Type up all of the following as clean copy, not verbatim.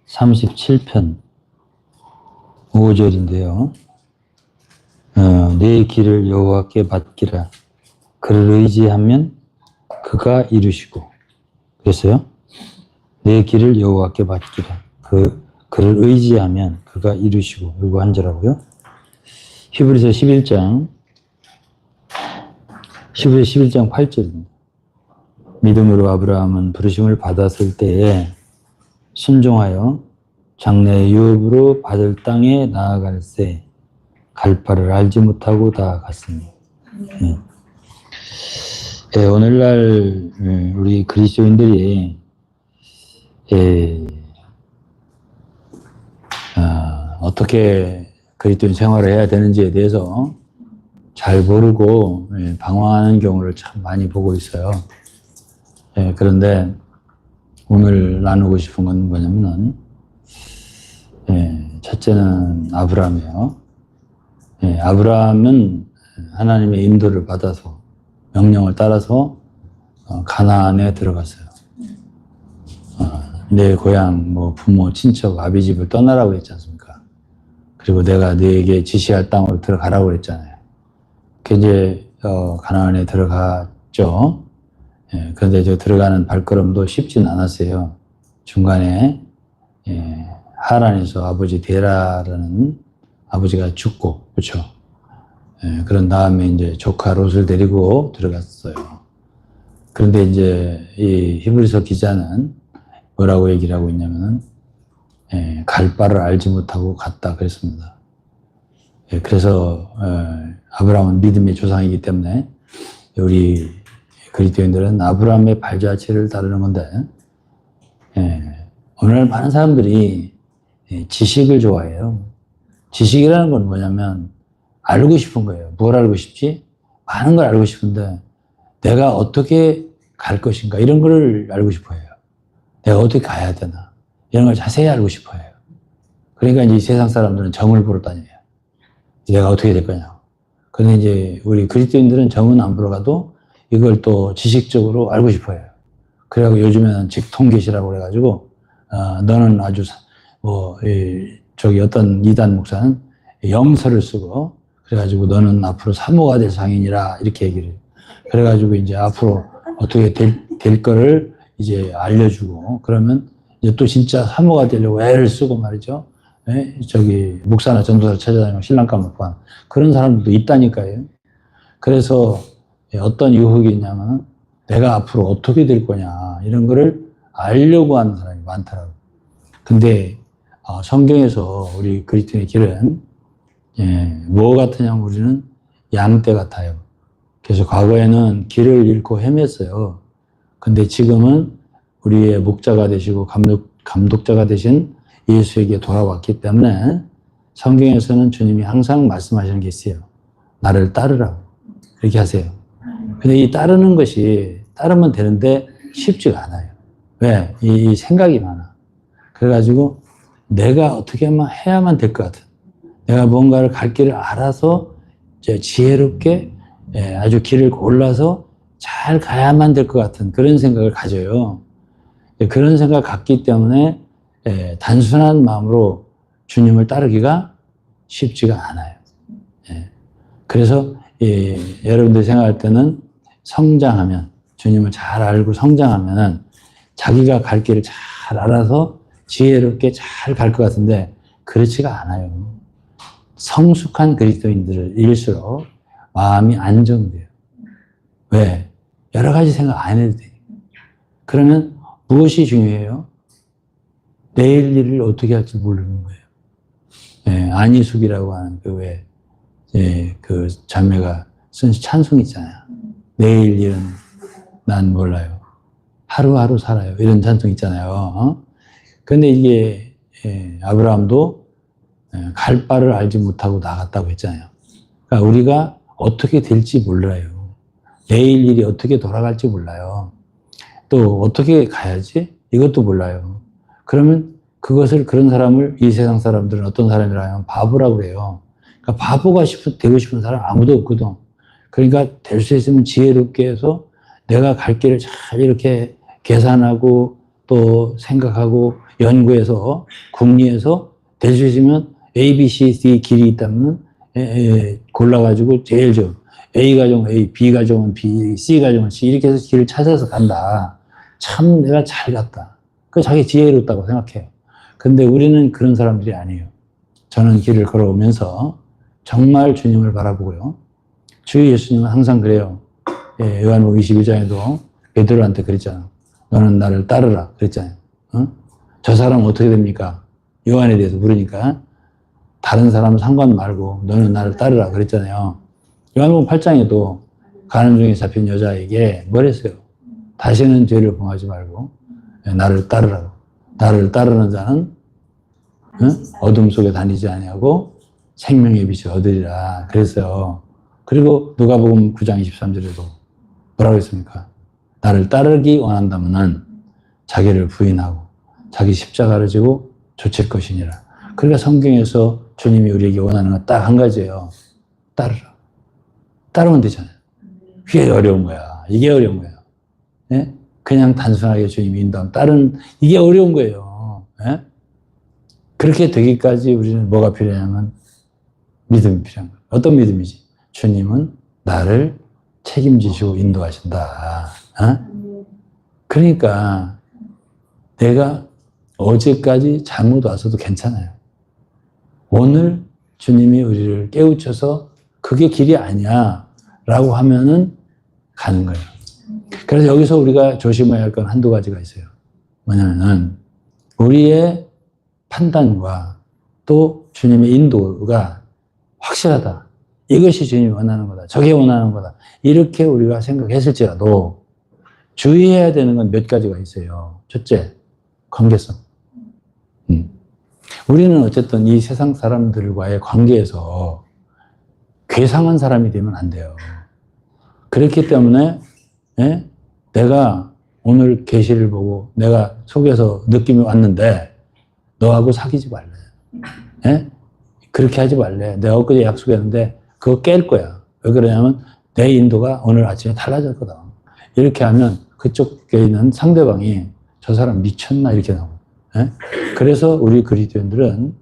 37편 5절인데요. 내 길을 여호와께 맡기라. 그를 의지하면 그가 이루시고. 그랬어요. 내 길을 여호와께 맡기라. 그를 의지하면 그가 이루시고. 이거 한 절하고요. 히브리서 11장 8절입니다. 믿음으로 아브라함은 부르심을 받았을 때에 순종하여 장래의 유업으로 받을 땅에 나아갈새 갈 바를 알지 못하고 다 갔습니다. 오늘날 우리 그리스도인들이 어떻게 그리스도인 생활을 해야 되는지에 대해서 잘 모르고 방황하는 경우를 참 많이 보고 있어요. 그런데 오늘 나누고 싶은 건 뭐냐면 첫째는 아브라함이에요. 아브라함은 하나님의 인도를 받아서 명령을 따라서 가나안에 들어갔어요. 내 고향, 부모, 친척, 아비 집을 떠나라고 했지 않습니까? 그리고 내가 너에게 지시할 땅으로 들어가라고 했잖아요. 이제 가나안에 들어갔죠. 그런데 저 들어가는 발걸음도 쉽진 않았어요. 중간에 하란에서 아버지 데라라는 아버지가 죽고, 그렇죠. 그런 다음에 이제 조카 롯을 데리고 들어갔어요. 그런데 이제 이 히브리서 기자는 뭐라고 얘기를 하고 있냐면은 갈 바를 알지 못하고 갔다 그랬습니다. 그래서 아브라함은 믿음의 조상이기 때문에 우리 그리스도인들은 아브라함의 발자취를 따르는 건데 오늘 많은 사람들이 지식을 좋아해요. 지식이라는 건 뭐냐면 알고 싶은 거예요. 뭘 알고 싶지? 많은 걸 알고 싶은데 내가 어떻게 갈 것인가 이런 걸 알고 싶어요. 내가 어떻게 가야 되나 이런 걸 자세히 알고 싶어요. 그러니까 이제 이 세상 사람들은 점을 보러 다녀요. 내가 어떻게 될 거냐. 그런데 이제 우리 그리스도인들은 점은 안 보러 가도 이걸 또 지식적으로 알고 싶어요. 그래갖고 요즘에는 직통계시라고 그래가지고 너는 아주 어떤 이단 목사는 영서를 쓰고 그래가지고 너는 앞으로 사모가 될 상인이라 이렇게 얘기를 해요. 그래가지고 이제 앞으로 어떻게 될 거를 이제 알려주고 그러면 이제 또 진짜 사모가 되려고 애를 쓰고 말이죠. 목사나 전도사 찾아다니고 신랑감 먹고 하는 그런 사람들도 있다니까요. 그래서 어떤 유혹이 있냐면 내가 앞으로 어떻게 될 거냐 이런 거를 알려고 하는 사람이 많더라고요. 근데 성경에서 우리 그리스도인의 길은 뭐 같으냐면 우리는 양떼 같아요. 그래서 과거에는 길을 잃고 헤맸어요. 근데 지금은 우리의 목자가 되시고 감독자가 되신 예수에게 돌아왔기 때문에 성경에서는 주님이 항상 말씀하시는 게 있어요. 나를 따르라고 이렇게 하세요. 근데 이 따르는 것이 따르면 되는데 쉽지가 않아요. 왜? 이 생각이 많아. 그래가지고 내가 어떻게 하면 해야만 될 것 같아. 내가 뭔가를 갈 길을 알아서 지혜롭게 아주 길을 골라서 잘 가야만 될 것 같은 그런 생각을 가져요. 그런 생각을 갖기 때문에 단순한 마음으로 주님을 따르기가 쉽지가 않아요. 그래서 여러분들이 생각할 때는 성장하면 주님을 잘 알고 성장하면은 자기가 갈 길을 잘 알아서 지혜롭게 잘 갈 것 같은데 그렇지가 않아요. 성숙한 그리스도인들일수록 마음이 안정돼요. 왜? 여러 가지 생각 안 해도 돼요. 그러면 무엇이 중요해요? 내일 일을 어떻게 할지 모르는 거예요. 안희숙이라고 하는 그 자매가 쓴 찬송 있잖아요. 내일 일은 난 몰라요. 하루하루 살아요. 이런 찬송 있잖아요. 그런데 이게 아브라함도 갈 바를 알지 못하고 나갔다고 했잖아요. 그러니까 우리가 어떻게 될지 몰라요. 내일 일이 어떻게 돌아갈지 몰라요. 또 어떻게 가야지? 이것도 몰라요. 그러면 그런 사람을 이 세상 사람들은 어떤 사람이라면 바보라고 그래요. 그러니까 바보가 되고 싶은 사람 아무도 없거든. 그러니까 될 수 있으면 지혜롭게 해서 내가 갈 길을 잘 이렇게 계산하고 또 생각하고 연구해서 궁리해서 될 수 있으면 A, B, C, D 길이 있다면 골라가지고 제일 좋은 A가 좋은 A, B가 좋은 B, C가 좋은 C 이렇게 해서 길을 찾아서 간다. 참 내가 잘 갔다. 그 자기 지혜롭다고 생각해요. 근데 우리는 그런 사람들이 아니에요. 저는 길을 걸어오면서 정말 주님을 바라보고요. 주 예수님은 항상 그래요. 요한복음 21장에도 베드로한테 그랬잖아. 너는 나를 따르라 그랬잖아요. 어? 저 사람은 어떻게 됩니까? 요한에 대해서 물으니까 다른 사람은 상관 말고 너는 나를 따르라 그랬잖아요. 요한복음 8장에도 가늠 중에 잡힌 여자에게 뭘 했어요? 다시는 죄를 범하지 말고 나를 따르라고. 나를 따르는 자는 어둠 속에 다니지 아니하고 생명의 빛을 얻으리라 그랬어요. 그리고 누가복음 9장 23절에도 뭐라고 했습니까? 나를 따르기 원한다면은 자기를 부인하고 자기 십자가를 지고 좇을 것이니라. 그러니까 성경에서 주님이 우리에게 원하는 건 딱 한 가지예요. 따르라. 따르면 되잖아요. 그게 어려운 거야. 이게 어려운 거예요. 예? 그냥 단순하게 주님이 인도하면 따르는 이게 어려운 거예요. 예? 그렇게 되기까지 우리는 뭐가 필요하냐면 믿음이 필요한 거예요. 어떤 믿음이지? 주님은 나를 책임지시고 인도하신다. 어? 그러니까 내가 어제까지 잘못 왔어도 괜찮아요. 오늘 주님이 우리를 깨우쳐서 그게 길이 아니야 라고 하면은 가는 거예요. 그래서 여기서 우리가 조심해야 할 건 한두 가지가 있어요. 뭐냐면은 우리의 판단과 또 주님의 인도가 확실하다. 이것이 주님이 원하는 거다. 저게 원하는 거다. 이렇게 우리가 생각했을지라도 주의해야 되는 건 몇 가지가 있어요. 첫째, 관계성. 우리는 어쨌든 이 세상 사람들과의 관계에서 괴상한 사람이 되면 안 돼요. 그렇기 때문에 내가 오늘 계시를 보고 내가 속에서 느낌이 왔는데 너하고 사귀지 말래. 그렇게 하지 말래. 내가 엊그제 약속했는데 그거 깰 거야. 왜 그러냐면 내 인도가 오늘 아침에 달라졌거든. 이렇게 하면 그쪽에 있는 상대방이 저 사람 미쳤나 이렇게 나오고. 그래서 우리 그리스도인들은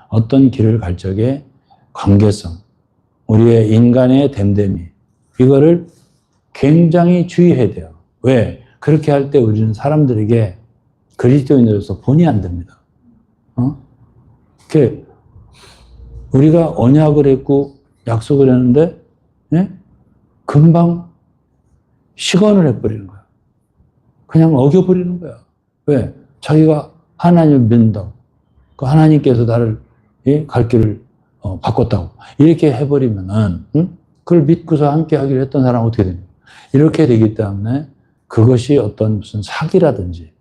어떤 길을 갈 적에 관계성, 우리의 인간의 됨됨이 이거를 굉장히 주의해야 돼요. 왜? 그렇게 할 때 우리는 사람들에게 그리스도인으로서 본이 안 됩니다. 우리가 언약을 했고 약속을 했는데 금방 시건을 해버리는 거야. 그냥 어겨버리는 거야. 왜? 자기가 하나님을 믿는다고. 그 하나님께서 나를 갈 길을 바꿨다고. 이렇게 해버리면은 그걸 믿고서 함께 하기로 했던 사람은 어떻게 됩니까? 이렇게 되기 때문에 그것이 어떤 무슨 사기라든지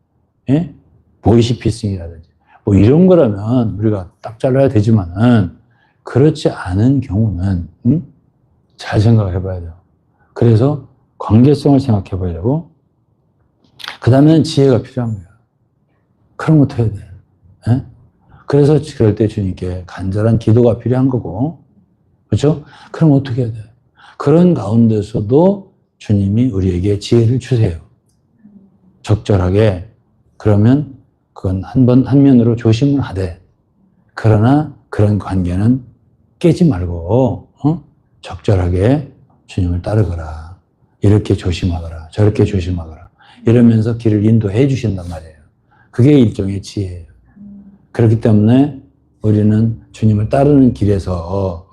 보이시피싱이라든지 뭐 이런 거라면 우리가 딱 잘라야 되지만은 그렇지 않은 경우는 잘 생각해 봐야 돼요. 그래서 관계성을 생각해 보려고 그 다음에는 지혜가 필요한 거예요. 그럼 어떻게 해야 돼? 그래서 그럴 때 주님께 간절한 기도가 필요한 거고 그렇죠? 그럼 어떻게 해야 돼? 그런 가운데서도 주님이 우리에게 지혜를 주세요. 적절하게 그러면 그건 한면으로 조심을 하되 그러나 그런 관계는 깨지 말고 적절하게 주님을 따르거라. 이렇게 조심하거라. 저렇게 조심하거라. 이러면서 길을 인도해 주신단 말이에요. 그게 일종의 지혜예요. 그렇기 때문에 우리는 주님을 따르는 길에서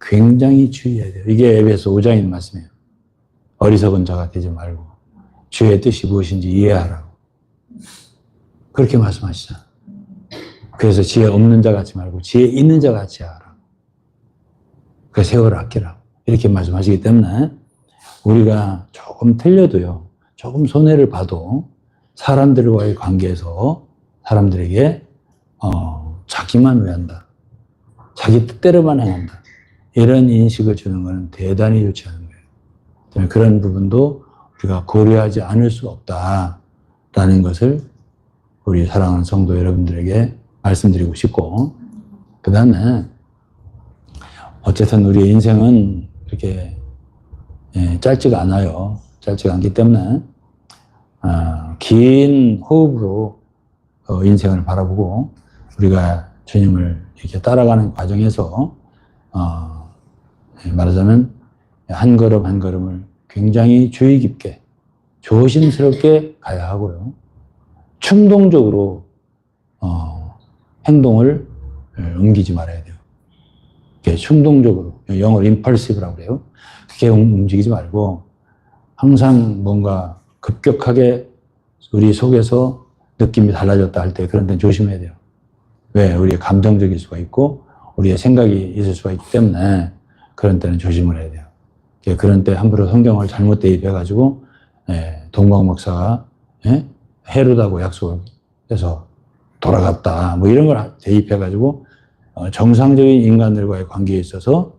굉장히 주의해야 돼요. 이게 에베소 5장에 있는 말씀이에요. 어리석은 자가 되지 말고 주의 뜻이 무엇인지 이해하라고. 그렇게 말씀하시잖아요. 그래서 지혜 없는 자 같지 말고 지혜 있는 자 같이 하라고. 그 세월을 아끼라고. 이렇게 말씀하시기 때문에 우리가 조금 틀려도요. 조금 손해를 봐도 사람들과의 관계에서 사람들에게 자기만 위한다. 자기 뜻대로만 행한다. 이런 인식을 주는 것은 대단히 좋지 않은 거예요. 그런 부분도 우리가 고려하지 않을 수 없다라는 것을 우리 사랑하는 성도 여러분들에게 말씀드리고 싶고 그 다음에 어쨌든 우리의 인생은 그렇게 짧지가 않아요. 짧지가 않기 때문에 긴 호흡으로 인생을 바라보고 우리가 주님을 이렇게 따라가는 과정에서 말하자면 한 걸음 한 걸음을 굉장히 주의 깊게 조심스럽게 가야 하고요. 충동적으로 행동을 옮기지 말아야 돼요. 충동적으로, 영어로 impulsive라고 그래요. 그렇게 움직이지 말고 항상 뭔가 급격하게 우리 속에서 느낌이 달라졌다 할 때 그런 데는 조심해야 돼요. 왜? 우리가 감정적일 수가 있고 우리의 생각이 있을 수가 있기 때문에 그런 때는 조심을 해야 돼요. 그런 때 함부로 성경을 잘못 대입해가지고 동광 목사가 헤롯하고 약속을 해서 돌아갔다 뭐 이런 걸 대입해가지고 정상적인 인간들과의 관계에 있어서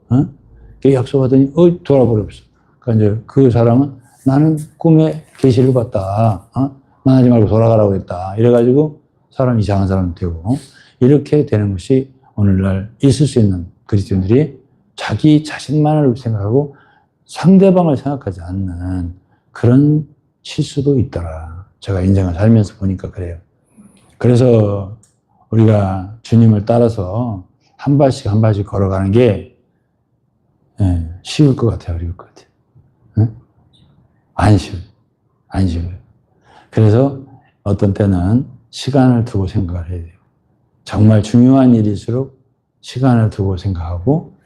약속하더니 돌아버렸어. 그러니까 이제 그 사람은 나는 꿈에 계시를 봤다. 만나지 말고 돌아가라고 했다. 이래가지고 사람 이상한 사람이 되고 이렇게 되는 것이 오늘날 있을 수 있는 그리스도인들이 자기 자신만을 생각하고 상대방을 생각하지 않는 그런 실수도 있더라. 제가 인생을 살면서 보니까 그래요. 그래서 우리가 주님을 따라서 한 발씩 한 발씩 걸어가는 게 쉬울 것 같아요, 어려울 것 같아요. 안 쉬워요. 안 쉬워요. 그래서 어떤 때는 시간을 두고 생각을 해야 돼요. 정말 중요한 일일수록 시간을 두고 생각하고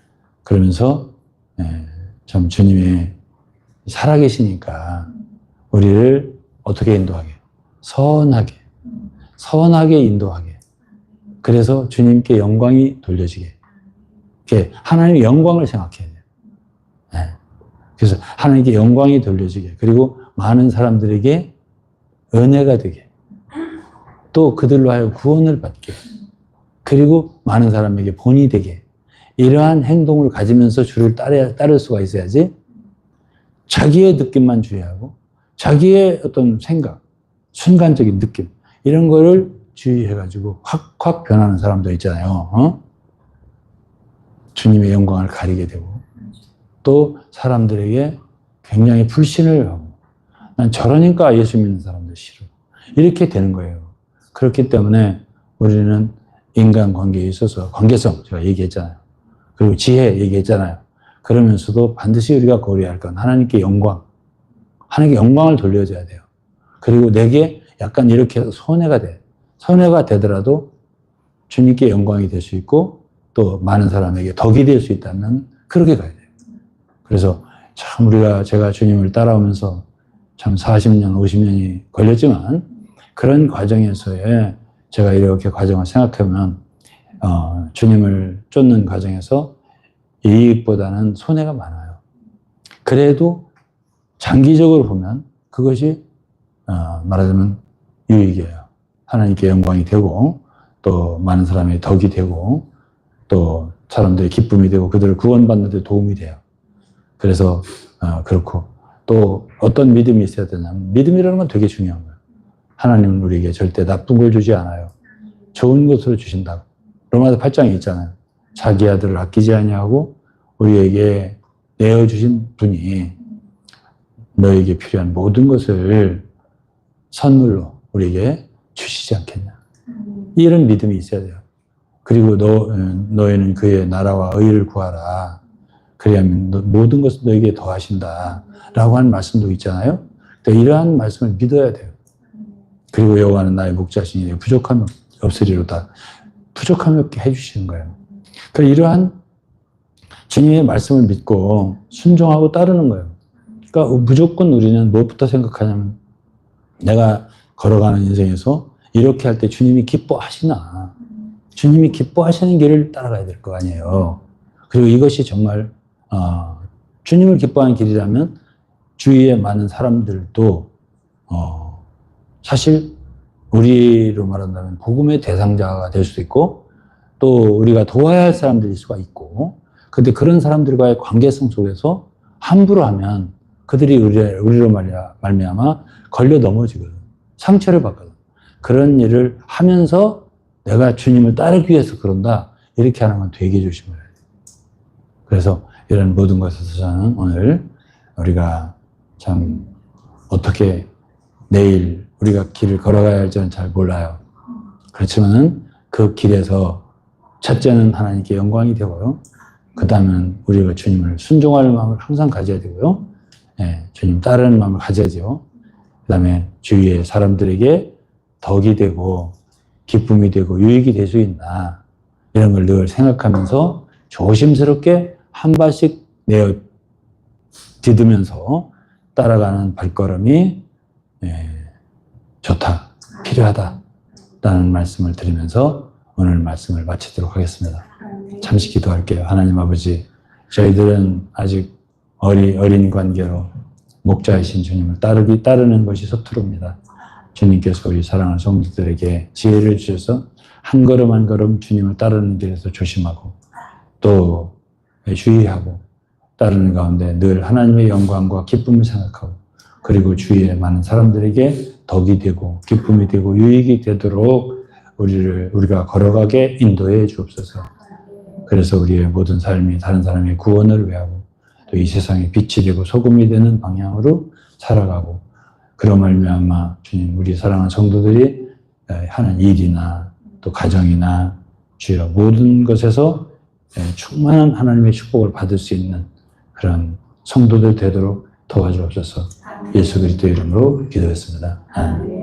그러면서 참 주님이 살아계시니까 우리를 어떻게 인도하게? 선하게 인도하게. 그래서 주님께 영광이 돌려지게. 하나님의 영광을 생각해야 돼요. 그래서 하나님께 영광이 돌려지게. 그리고 많은 사람들에게 은혜가 되게. 또 그들로 하여 구원을 받게. 그리고 많은 사람에게 본이 되게. 이러한 행동을 가지면서 주를 따를 수가 있어야지 자기의 느낌만 주의하고 자기의 어떤 생각, 순간적인 느낌 이런 거를 주의해가지고 확 변하는 사람도 있잖아요. 주님의 영광을 가리게 되고 또 사람들에게 굉장히 불신을 하고 난 저러니까 예수 믿는 사람들 싫어. 이렇게 되는 거예요. 그렇기 때문에 우리는 인간관계에 있어서 관계성 제가 얘기했잖아요. 그리고 지혜 얘기했잖아요. 그러면서도 반드시 우리가 고려할 건 하나님께 하나님께 영광을 돌려줘야 돼요. 그리고 내게 약간 이렇게 해서 손해가 돼. 손해가 되더라도 주님께 영광이 될 수 있고 또 많은 사람에게 덕이 될 수 있다면 그렇게 가야 돼요. 그래서 참 제가 주님을 따라오면서 참 40년, 50년이 걸렸지만 그런 과정에서의 제가 이렇게 과정을 생각하면 주님을 쫓는 과정에서 이익보다는 손해가 많아요. 그래도 장기적으로 보면 그것이 말하자면 유익이에요. 하나님께 영광이 되고 또 많은 사람의 덕이 되고 또 사람들의 기쁨이 되고 그들을 구원받는 데 도움이 돼요. 그래서 그렇고 또 어떤 믿음이 있어야 되냐면 믿음이라는 건 되게 중요한 거예요. 하나님은 우리에게 절대 나쁜 걸 주지 않아요. 좋은 것으로 주신다고. 로마서 8장에 있잖아요. 자기 아들을 아끼지 아니하고 우리에게 내어주신 분이 너에게 필요한 모든 것을 선물로 우리에게 주시지 않겠냐. 이런 믿음이 있어야 돼요. 그리고 너희는 그의 나라와 의를 구하라. 그래야면 모든 것을 너에게 더하신다. 라고 하는 말씀도 있잖아요. 이러한 말씀을 믿어야 돼요. 그리고 여호와는 나의 목자시니 부족함이 없으리로다. 부족함이 없게 해주시는 거예요. 그러니까 이러한 주님의 말씀을 믿고 순종하고 따르는 거예요. 그러니까 무조건 우리는 무엇부터 생각하냐면 내가 걸어가는 인생에서 이렇게 할 때 주님이 기뻐하시나. 주님이 기뻐하시는 길을 따라가야 될 거 아니에요. 그리고 이것이 정말 주님을 기뻐하는 길이라면 주위에 많은 사람들도 사실 우리로 말한다면 복음의 대상자가 될 수도 있고 또 우리가 도와야 할 사람들일 수가 있고 근데 그런 사람들과의 관계성 속에서 함부로 하면 그들이 우리로 말미암아 걸려 넘어지거든. 상처를 받거든. 그런 일을 하면서 내가 주님을 따르기 위해서 그런다. 이렇게 하는 건 되게 조심해야 돼. 그래서 이런 모든 것에서 저는 오늘 우리가 참 어떻게 내일 우리가 길을 걸어가야 할지는 잘 몰라요. 그렇지만 그 길에서 첫째는 하나님께 영광이 되고요. 그 다음은 우리가 주님을 순종할 마음을 항상 가져야 되고요. 예, 주님 따르는 마음을 가져야죠. 그 다음에 주위의 사람들에게 덕이 되고 기쁨이 되고 유익이 될 수 있나 이런 걸 늘 생각하면서 조심스럽게 한 발씩 내어 디디면서 따라가는 발걸음이 좋다, 필요하다라는 말씀을 드리면서 오늘 말씀을 마치도록 하겠습니다. 잠시 기도할게요. 하나님 아버지, 저희들은 아직 어린 관계로 목자이신 주님을 따르는 것이 서투릅니다. 주님께서 우리 사랑하는 성도들에게 지혜를 주셔서 한 걸음 한 걸음 주님을 따르는 길에서 조심하고 또 주의하고 따르는 가운데 늘 하나님의 영광과 기쁨을 생각하고 그리고 주위에 많은 사람들에게 덕이 되고 기쁨이 되고 유익이 되도록 우리가 걸어가게 인도해 주옵소서. 그래서 우리의 모든 삶이 다른 사람의 구원을 위하고 또 이 세상에 빛이 되고 소금이 되는 방향으로 살아가고 그런 말미암아 주님 우리 사랑하는 성도들이 하는 일이나 또 가정이나 주여 모든 것에서 충만한 하나님의 축복을 받을 수 있는 그런 성도들 되도록 도와주옵소서. 예수 그리스도 이름으로 기도했습니다. 아멘.